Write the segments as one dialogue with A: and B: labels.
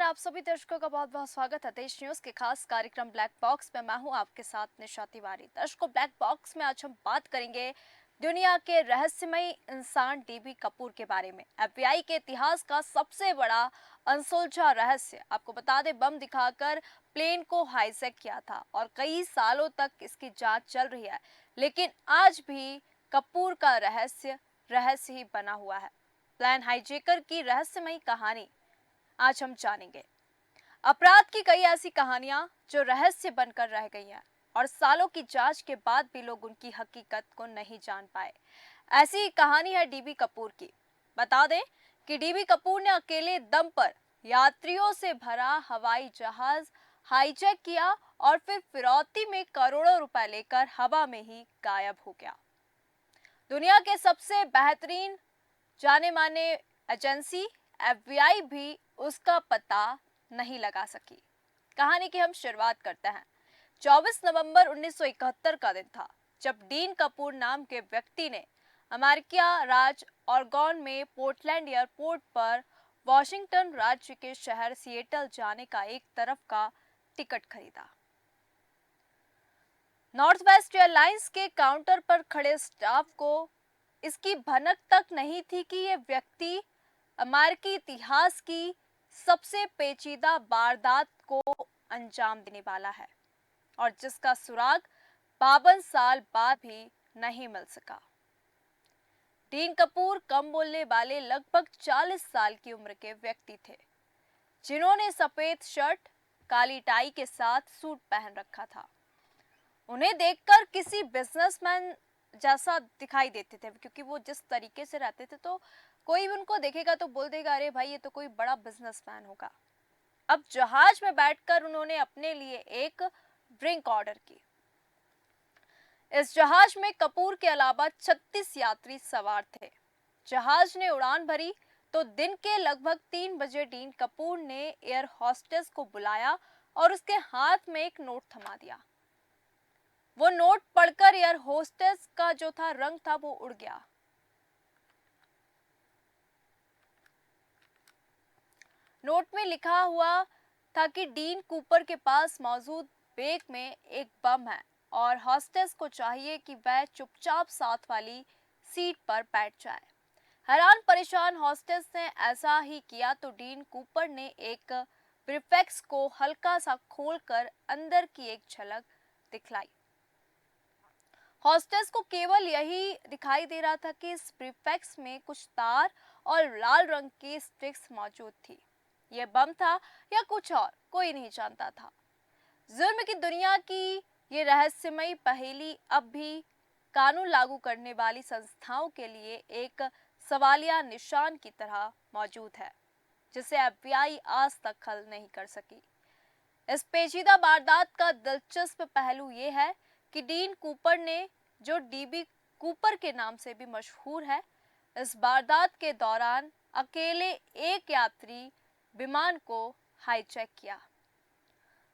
A: आप सभी दर्शकों का बहुत बहुत स्वागत है देश न्यूज के खास कार्यक्रम ब्लैक बॉक्स में। मैं हूं आपके साथ निशा तिवारी। दर्शकों, ब्लैक बॉक्स में आज हम बात करेंगे दुनिया के रहस्यमयी इंसान डीबी कपूर के बारे में। एफबीआई के इतिहास का सबसे बड़ा अनसुलझा रहस्य। आपको बता दें, बम दिखाकर प्लेन को हाईजैक किया था और कई सालों तक इसकी जांच चल रही है, लेकिन आज भी कपूर का रहस्य रहस्य ही बना हुआ है। प्लान हाईजैकर की रहस्यमयी कहानी आज हम जानेंगे। अपराध की कई ऐसी कहानियां जो रहस्य बनकर रह गई हैं और सालों की जांच के बाद भी लोग उनकी हकीकत को नहीं जान पाए। ऐसी ही कहानी है डीबी कपूर की। बता दें कि डीबी कपूर ने अकेले दम पर यात्रियों से भरा हवाई जहाज हाईजैक किया और फिर फिरौती में करोड़ों रुपए लेकर हवा में ही गायब हो गया। दुनिया के सबसे बेहतरीन जाने माने एजेंसी एफबीआई भी उसका पता नहीं लगा सकी। कहानी की हम शुरुआत करते हैं। 24 नवंबर 1971 का दिन था जब डीन कपूर नाम के व्यक्ति ने अमेरिका राज्य ऑरेगॉन में पोर्टलैंड एयरपोर्ट पर वॉशिंगटन राज्य के शहर सिएटल जाने का एक तरफ का टिकट खरीदा। नॉर्थ वेस्ट एयरलाइंस के काउंटर पर खड़े स्टाफ को इसकी भनक तक नहीं थी कि यह व्यक्ति अमेरिकी इतिहास की सबसे पेचीदा वारदात को अंजाम देने वाला है और जिसका सुराग 52 साल बाद भी नहीं मिल सका। डीन कपूर कम बोलने वाले लगभग 40 साल की उम्र के व्यक्ति थे, जिन्होंने सफेद शर्ट, काली टाई के साथ सूट पहन रखा था। उन्हें देखकर किसी बिजनेसमैन जैसा दिखाई देते थे, क्योंकि वो जिस तरीके से रहते थे तो कोई भी उनको देखेगा तो बोल देगा, अरे भाई ये तो कोई बड़ा बिजनेसमैन होगा। अब जहाज में बैठकर उन्होंने अपने लिए एक ड्रिंक ऑर्डर की। इस जहाज में कपूर के अलावा 36 यात्री सवार थे। जहाज ने उड़ान भरी तो दिन के लगभग 3 बजे डीन कपूर ने एयर होस्टेस को बुलाया और उसके हाथ में एक नोट थमा दिया। वो नोट पढ़कर एयर होस्टेस का जो था रंग था वो उड़ गया। नोट में लिखा हुआ था कि डीन कूपर के पास मौजूद बैग में एक बम है और हॉस्टेस को चाहिए कि वह चुपचाप साथ वाली सीट पर बैठ जाए। हैरान परेशान हॉस्टेस ने ऐसा ही किया तो डीन कूपर ने एक ब्रीफकेस को हल्का सा खोलकर अंदर की एक झलक दिखलाई। हॉस्टेस को केवल यही दिखाई दे रहा था कि इस ब्रीफकेस में कुछ तार और लाल रंग की स्टिक्स मौजूद थी। यह बम था या कुछ और, कोई नहीं जानता था। जुर्म की दुनिया की ये रहस्यमयी पहेली अब भी कानून लागू करने वाली संस्थाओं के लिए एक सवालिया निशान की तरह मौजूद है, जिसे एफबीआई आज तक हल नहीं कर सकी। इस पेचीदा वारदात का दिलचस्प पहलू ये है कि डीन कूपर ने, जो डीबी कूपर के नाम से भी मशहूर है, इस वारदात के दौरान अकेले एक यात्री विमान को हाईजैक किया।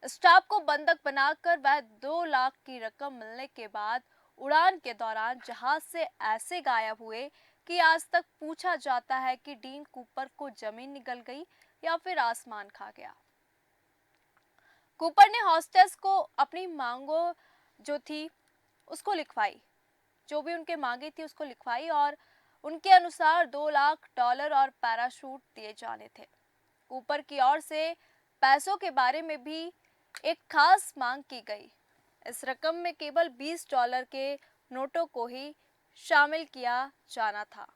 A: स्टाफ को बंधक बनाकर वह 2 लाख की रकम मिलने के बाद उड़ान के दौरान जहाज से ऐसे गायब हुए कि आज तक पूछा जाता है कि डीन कूपर को जमीन निगल गई या फिर आसमान खा गया। कूपर ने हॉस्टेस को अपनी मांगों जो थी उसको लिखवाई, जो भी उनके मांगे थी उसको लिखवाई और उनके अनुसार $2 लाख और पैराशूट दिए जाने थे। ऊपर की ओर से पैसों के बारे में भी एक खास मांग की गई। इस रकम में केवल $20 के नोटों को ही शामिल किया जाना था।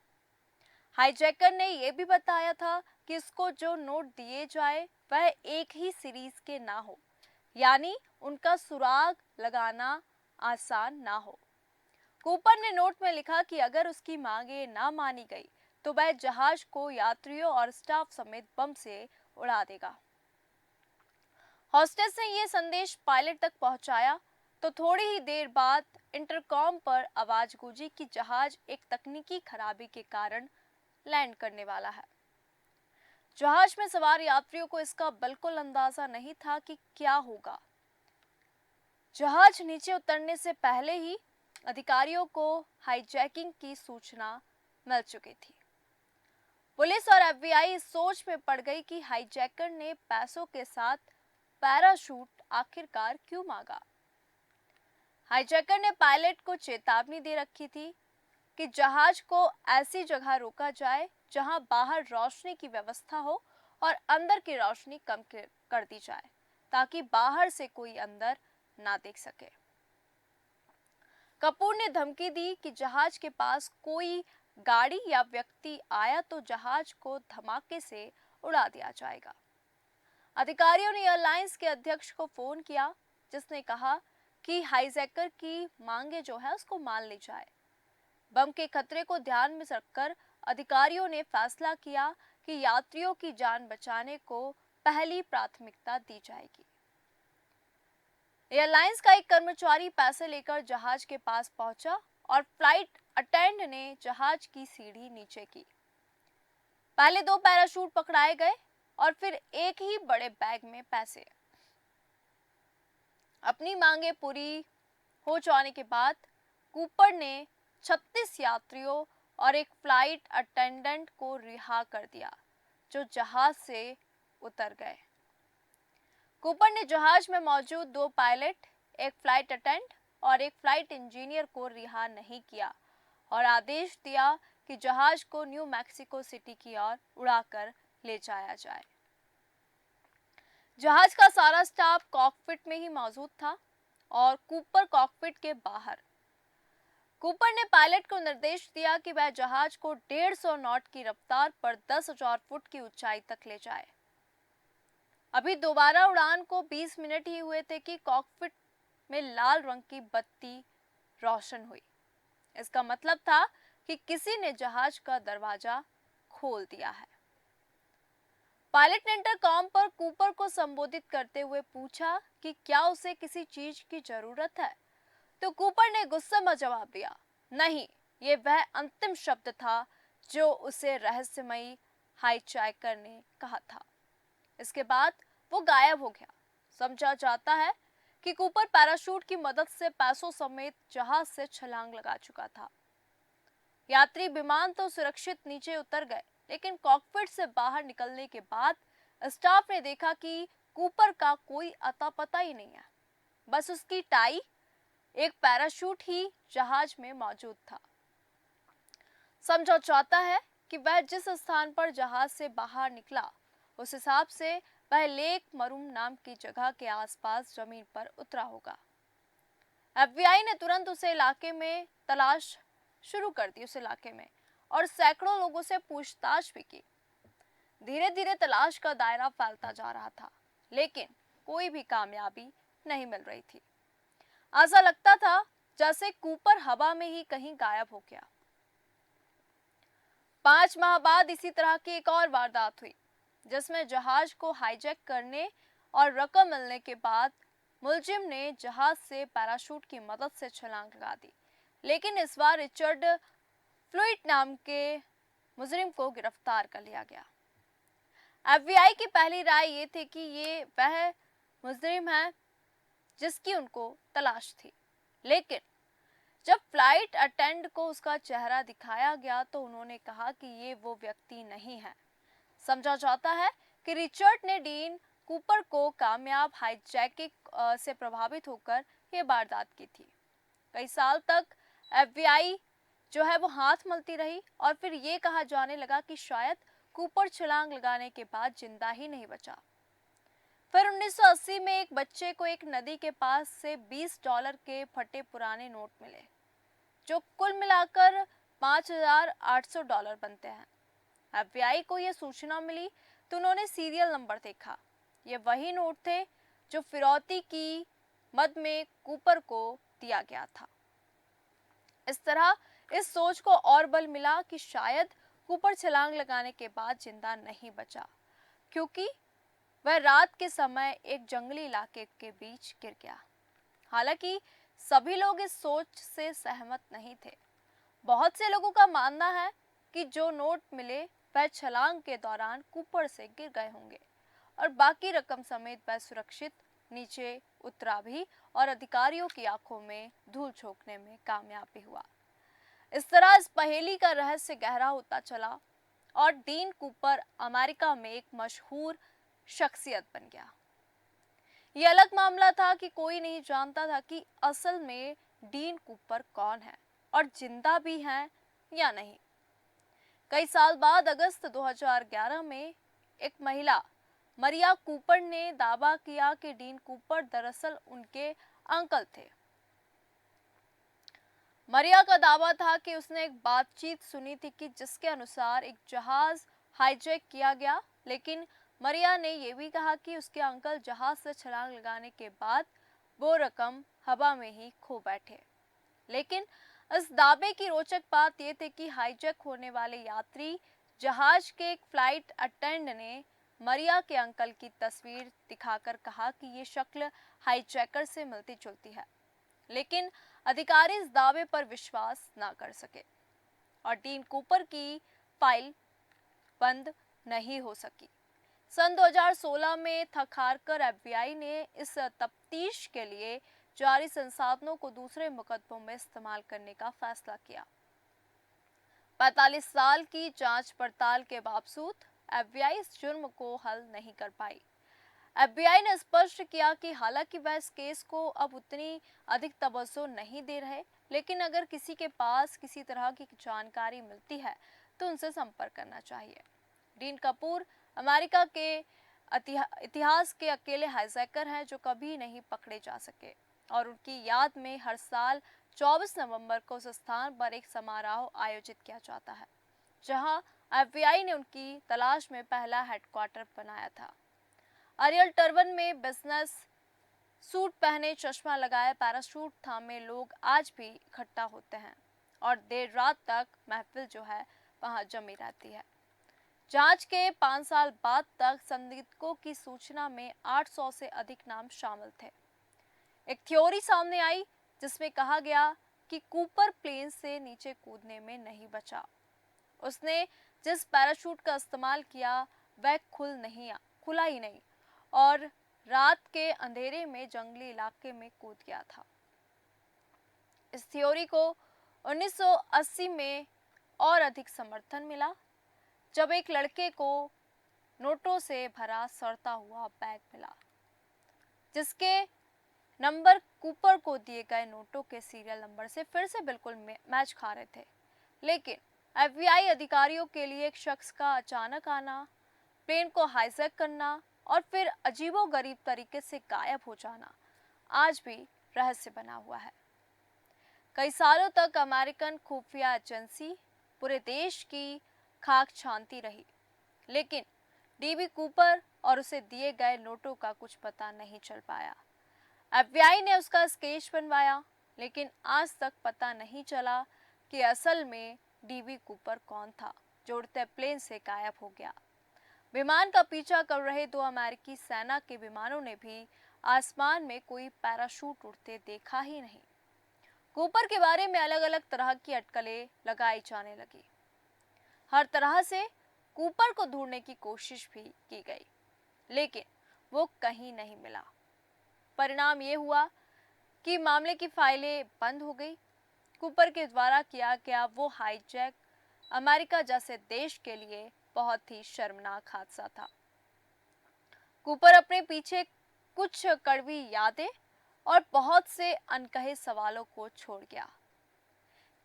A: हाईजैकर ने यह भी बताया था कि इसको जो नोट दिए जाए वह एक ही सीरीज के ना हो, यानी उनका सुराग लगाना आसान ना हो। कूपर ने नोट में लिखा कि अगर उसकी मांगे ना मानी गई तो वह जहाज को यात्रियों और स्टाफ समेत बम से उड़ा देगा। हॉस्टेस ने यह संदेश पायलट तक पहुंचाया तो थोड़ी ही देर बाद इंटरकॉम पर आवाज गूंजी कि जहाज एक तकनीकी खराबी के कारण लैंड करने वाला है। जहाज में सवार यात्रियों को इसका बिल्कुल अंदाजा नहीं था कि क्या होगा। जहाज नीचे उतरने से पहले ही अधिकारियों को हाईजैकिंग की सूचना मिल चुकी थी। पुलिस और एफबीआई इस सोच में पड़ गई कि हाईजैकर ने पैसों के साथ पैराशूट आखिरकार क्यों मांगा। हाईजैकर ने पायलट को चेतावनी दे रखी थी कि जहाज को ऐसी जगह रोका जाए जहां बाहर रोशनी की व्यवस्था हो और अंदर की रोशनी कम कर दी जाए ताकि बाहर से कोई अंदर ना देख सके। कपूर ने धमकी दी कि जहाज के पास कोई गाड़ी या व्यक्ति आया तो जहाज को धमाके से उड़ा दिया जाएगा। अधिकारियों ने एयरलाइंस के अध्यक्ष को फोन किया, जिसने कहा कि हाईजैकर की मांगे जो है उसको मान ली जाए। बम के खतरे को ध्यान में रखकर अधिकारियों ने फैसला किया कि यात्रियों की जान बचाने को पहली प्राथमिकता दी जाएगी। एयरलाइंस का एक कर्मचारी पैसे लेकर जहाज के पास पहुंचा और फ्लाइट अटेंड ने जहाज की सीढ़ी नीचे की। पहले 2 पैराशूट पकड़ाए गए और फिर एक ही बड़े बैग में पैसे। अपनी मांगे पूरी हो जाने के बाद कूपर ने 36 यात्रियों और एक फ्लाइट अटेंडेंट को रिहा कर दिया, जो जहाज से उतर गए। कूपर ने जहाज में मौजूद 2 पायलट, एक फ्लाइट अटेंडेंट और एक फ्लाइट इंजीनियर को रिहा नहीं किया और आदेश दिया कि जहाज को न्यू मैक्सिको सिटी की ओर उड़ाकर ले जाया जाए। जहाज का सारा स्टाफ कॉकपिट में ही मौजूद था और कूपर कॉकपिट के बाहर। कूपर ने पायलट को निर्देश दिया कि वह जहाज को 150 नॉट की रफ्तार पर 10,000 फुट की ऊंचाई तक ले जाए। अभी दोबारा उड़ान को 20 मिनट ही हुए थे कि कॉकपिट में लाल रंग की बत्ती रोशन हुई। इसका मतलब था कि किसी ने जहाज का दरवाजा खोल दिया है। पायलट ने इंटरकॉम पर कूपर को संबोधित करते हुए पूछा कि क्या उसे किसी चीज की जरूरत है, तो कूपर ने गुस्से में जवाब दिया, नहीं, ये वह अंतिम शब्द था जो उसे रहस्यमयी हाईजैकर ने कहा था। इसके बाद वो गायब हो गया। समझा जाता है कि कूपर पैराशूट की मदद से पैसों समेत जहाज से छलांग लगा चुका था। यात्री विमान तो सुरक्षित नीचे उतर गए, लेकिन कॉकपिट से बाहर निकलने के बाद स्टाफ ने देखा कि कूपर का कोई अता पता ही नहीं है। बस उसकी टाई, एक पैराशूट ही जहाज में मौजूद था। समझा जाता है कि वह जिस स्थान पर जहाज से बाहर निकला, उस हिसाब से वह लेक मरूम नाम की जगह के आसपास जमीन पर उतरा होगा। एफबीआई ने तुरंत उस इलाके में तलाश शुरू कर दी और सैकड़ों लोगों से पूछताछ भी की। धीरे धीरे तलाश का दायरा फैलता जा रहा था, लेकिन कोई भी कामयाबी नहीं मिल रही थी। ऐसा लगता था जैसे कूपर हवा में ही कहीं गायब हो गया। 5 माह बाद इसी तरह की एक और वारदात हुई, जिसमें जहाज को हाईजैक करने और रकम मिलने के बाद मुलजिम ने जहाज से पैराशूट की मदद से छलांग लगा दी, लेकिन इस बार रिचर्ड फ्लूइड नाम के मुजरिम को गिरफ्तार कर लिया गया। एफबीआई की पहली राय ये थी कि ये वह मुजरिम है जिसकी उनको तलाश थी, लेकिन जब फ्लाइट अटेंडेंट को उसका चेहरा दिखाया गया तो उन्होंने कहा कि ये वो व्यक्ति नहीं है। समझा जाता है कि रिचर्ड ने डीन कूपर को कामयाब हाईजैकिंग से प्रभावित होकर ये वारदात की थी। कई साल तक एफबीआई जो है वो हाथ मलती रही और फिर ये कहा जाने लगा कि शायद कूपर छलांग लगाने के बाद जिंदा ही नहीं बचा। फिर 1980 में एक बच्चे को एक नदी के पास से $20 के फटे पुराने नोट मिले, जो कुल मिलाकर $5,800 बनते हैं। एफबीआई को यह सूचना मिली तो उन्होंने सीरियल नंबर देखा। ये वही नोट थे जो फिरौती की मद में कूपर को दिया गया था। इस तरह इस सोच को और बल मिला कि शायद कूपर छलांग लगाने के बाद जिंदा नहीं बचा, क्योंकि वह रात के समय एक जंगली इलाके के बीच गिर गया। हालांकि सभी लोग इस सोच से सहमत नहीं थे। बहुत से लोगों का मानना है कि जो नोट मिले वह छलांग के दौरान कूपर से गिर गए होंगे और बाकी रकम समेत वह सुरक्षित नीचे उतरा भी और अधिकारियों की आंखों में धूल झोंकने में कामयाब भी हुआ। इस तरह इस पहेली का रहस्य गहरा होता चला और डीन कूपर अमेरिका में एक मशहूर शख्सियत बन गया। ये अलग मामला था कि कोई नहीं जानता था कि असल में डीन कूपर कौन है और जिंदा भी हैं या नहीं। कई साल बाद अगस्त 2011 में एक महिला मरिया कूपर ने दावा किया कि डीन कूपर दरअसल उनके अंकल थे। मरिया का दावा था कि उसने एक बातचीत सुनी थी कि जिसके अनुसार एक जहाज हाईजैक किया गया, लेकिन मरिया ने यह भी कहा कि उसके अंकल जहाज से छलांग लगाने के बाद वो रकम हवा में ही खो बैठे। लेकिन इस दावे की रोचक बात यह थी कि हाईजैक होने वाले यात्री जहाज के एक फ्लाइट अटेंडेंट ने मरिया के अंकल की तस्वीर दिखाकर कहा कि ये शक्ल हाईजैकर से मिलती जुलती है, लेकिन अधिकारी इस दावे पर विश्वास न कर सके और डीन कूपर की फाइल बंद नहीं हो सकी। सन 2016 में थक हारकर एफबीआई ने इस तफ्तीश के लिए जारी संसाधनों को दूसरे मुकदमों में इस्तेमाल करने का फैसला किया। 45 साल की जांच पड़ताल के बावजूद एफबीआई इस जुर्म को हल नहीं कर पाई। एफबीआई ने स्पष्ट किया कि हालांकि वह इस केस को अब उतनी अधिक तवज्जो नहीं दे रहे, लेकिन अगर किसी के पास किसी तरह की जानकारी मिलती है तो उनसे संपर्क करना चाहिए। डीन कपूर अमेरिका के इतिहास के अकेले हाईजैकर हैं जो कभी नहीं पकड़े जा सके और उनकी याद में हर साल 24 नवंबर को उस स्थान पर एक समारोह आयोजित किया जाता है जहां एफबीआई ने उनकी तलाश में पहला हेडक्वार्टर बनाया था। अरियल टर्बन में बिजनेस सूट पहने, चश्मा लगाए, पैराशूट थामे लोग आज भी इकट्ठा होते हैं और देर रात तक महफिल जो है वहां जमी रहती है। जांच के 5 साल बाद तक संदिग्धों की सूचना में 800 से अधिक नाम शामिल थे। एक थ्योरी सामने आई जिसमें कहा गया कि कूपर प्लेन से नीचे कूदने में नहीं बचा। उसने जिस पैराशूट का इस्तेमाल किया वह खुला ही नहीं और रात के अंधेरे में जंगली इलाके में कूद गया था। इस थ्योरी को 1980 में और अधिक समर्थन मिला जब एक लड़के को नोटों से भरा सड़ता हुआ बैग मिला जिसके नंबर कूपर को दिए गए नोटों के सीरियल नंबर से फिर से बिल्कुल मैच खा रहे थे। लेकिन एफबीआई अधिकारियों के लिए एक शख्स का अचानक आना, प्लेन को हाईजैक करना और फिर अजीबोगरीब तरीके से गायब हो जाना आज भी रहस्य बना हुआ है। कई सालों तक अमेरिकन खुफिया एजेंसी पूरे देश की खाक छानती रही, लेकिन डीबी कूपर और उसे दिए गए नोटों का कुछ पता नहीं चल पाया। एफबीआई ने उसका स्केच बनवाया, लेकिन आज तक पता नहीं चला कि असल में डीबी कूपर कौन था जो उड़ते प्लेन से गायब हो गया। विमान का पीछा कर रहे 2 अमेरिकी सेना के विमानों ने भी आसमान में कोई पैराशूट उड़ते देखा ही नहीं। कूपर के बारे में अलग अलग तरह की अटकलें लगाई जाने लगी। हर तरह से कूपर को ढूंढने की कोशिश भी की गई, लेकिन वो कहीं नहीं मिला। परिणाम ये हुआ कि मामले की फाइलें बंद हो गई। कूपर के द्वारा किया गया वो हाईजैक अमेरिका जैसे देश के लिए बहुत ही शर्मनाक हादसा था। कूपर अपने पीछे कुछ कड़वी यादें और बहुत से अनकहे सवालों को छोड़ गया।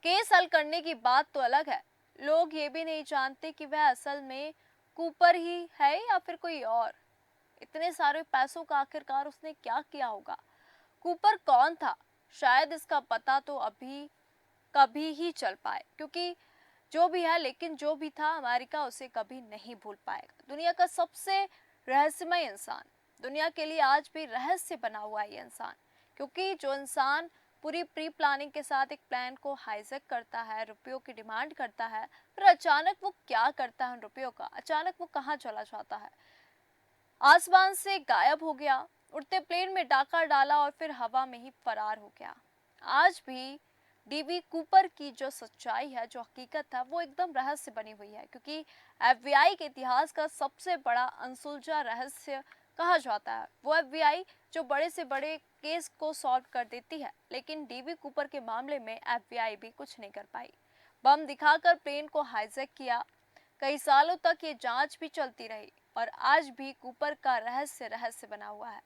A: केस हल करने की बात तो अलग है, लोग ये भी नहीं जानते कि वह असल में कूपर ही है या फिर कोई और। इतने सारे पैसों का आखिरकार उसने क्या किया होगा? कूपर कौन था? शायद इसका पता तो अभी कभी ही चल पाए, क्योंकि जो भी है, लेकिन जो भी था अमेरिका उसे कभी नहीं भूल पाएगा। दुनिया का सबसे रहस्यमय इंसान, दुनिया के लिए आज भी रहस्य बना हुआ है ये इंसान, क्योंकि जो इंसान पूरी प्री प्लानिंग के साथ एक प्लान को हाईजैक करता है, रुपयों की डिमांड करता है, फिर अचानक वो क्या करता है उन रुपयों का, अचानक वो कहाँ चला जाता है, आसमान से गायब हो गया, उड़ते प्लेन में डाका डाला और फिर हवा में ही फरार हो गया। आज भी डीबी कूपर की जो सच्चाई है, जो हकीकत है, वो एकदम रहस्य बनी हुई है, क्योंकि एफबीआई के इतिहास का सबसे बड़ा अनसुलझा रहस्य कहा जाता है। वो एफबीआई जो बड़े से बड़े केस को सॉल्व कर देती है, लेकिन डीबी कूपर के मामले में एफबीआई भी कुछ नहीं कर पाई। बम दिखाकर प्लेन को हाईजैक किया, कई सालों तक ये जांच भी चलती रही और आज भी कूपर का रहस्य बना हुआ है।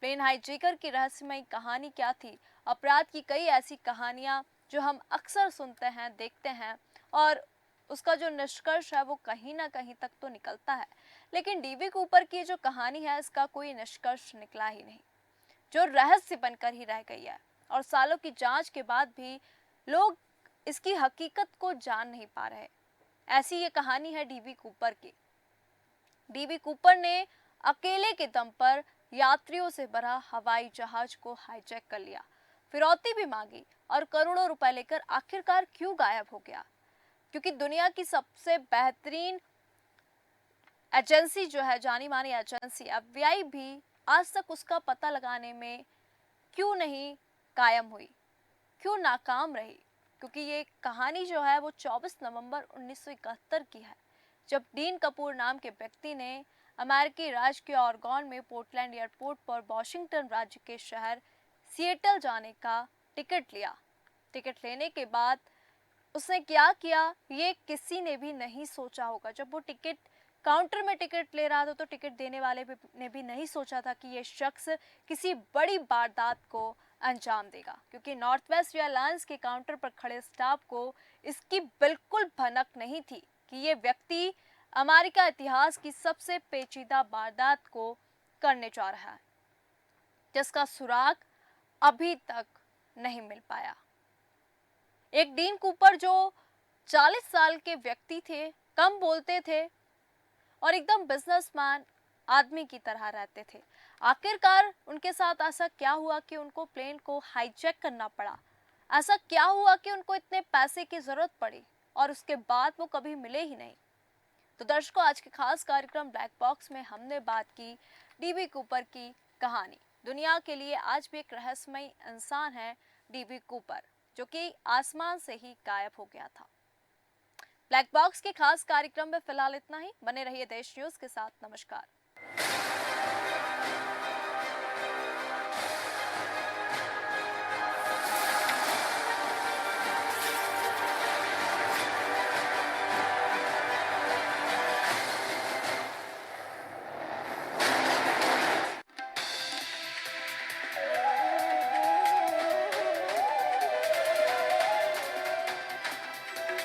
A: प्लेन हाईजैकर की रहस्यमयी कहानी क्या थी? अपराध की कई ऐसी कहानियां जो हम अक्सर सुनते हैं, देखते हैं और उसका जो निष्कर्ष है वो कहीं ना कहीं तक तो निकलता है, लेकिन डीबी कूपर की जो कहानी है इसका कोई निष्कर्ष निकला ही नहीं, जो रहस्य बनकर ही रह गई है। और सालों की जांच के बाद भी लोग इसकी हकीकत को जान नहीं पा रहे। ऐसी ये कहानी है डीबी कूपर की। डीबी कूपर ने अकेले के दम पर यात्रियों से भरा हवाई जहाज को हाईजैक कर लिया, फिरौती भी मांगी और करोड़ों रुपए लेकर आखिरकार क्यों गायब हो गया? क्योंकि दुनिया की सबसे बेहतरीन एजेंसी जो है, जानी मानी एजेंसी एफबीआई भी आज तक उसका पता लगाने में क्यों नहीं कायम हुई, क्यों नाकाम रही? क्योंकि ये कहानी जो है वो 24 नवंबर 1971 की है, जब डीन कपूर नाम के व्यक्ति ने अमेरिकी राज्य के ऑरेगॉन में पोर्टलैंड एयरपोर्ट पर वॉशिंगटन राज्य के शहर सिएटल जाने का टिकट लिया। टिकट लेने के बाद उसने क्या किया ये किसी ने भी नहीं सोचा होगा। जब वो टिकट काउंटर में टिकट ले रहा था तो टिकट देने वाले ने भी नहीं सोचा था कि ये शख्स किसी बड़ी वारदात को अंजाम देगा, क्योंकि नॉर्थ वेस्ट एयरलाइंस के काउंटर पर खड़े स्टाफ को इसकी बिल्कुल भनक नहीं थी कि ये व्यक्ति अमेरिका इतिहास की सबसे पेचीदा वारदात को करने जा रहा है, जिसका सुराग अभी तक नहीं मिल पाया। एक डीन कूपर जो 40 साल के व्यक्ति थे, कम बोलते थे और एकदम बिजनेसमैन आदमी की तरह रहते थे। आखिरकार उनके साथ ऐसा क्या हुआ कि उनको प्लेन को हाईजैक करना पड़ा? ऐसा क्या हुआ कि उनको इतने पैसे की जरूरत पड़ी और उसके बाद वो कभी मिले ही नहीं? तो दर्शकों, आज के खास कार्यक्रम ब्लैक बॉक्स में हमने बात की डीबी कूपर की कहानी। दुनिया के लिए आज भी एक रहस्यमयी इंसान है डीबी कूपर, जो कि आसमान से ही गायब हो गया था। ब्लैक बॉक्स के खास कार्यक्रम में फिलहाल इतना ही। बने रहिए देश न्यूज के साथ। नमस्कार।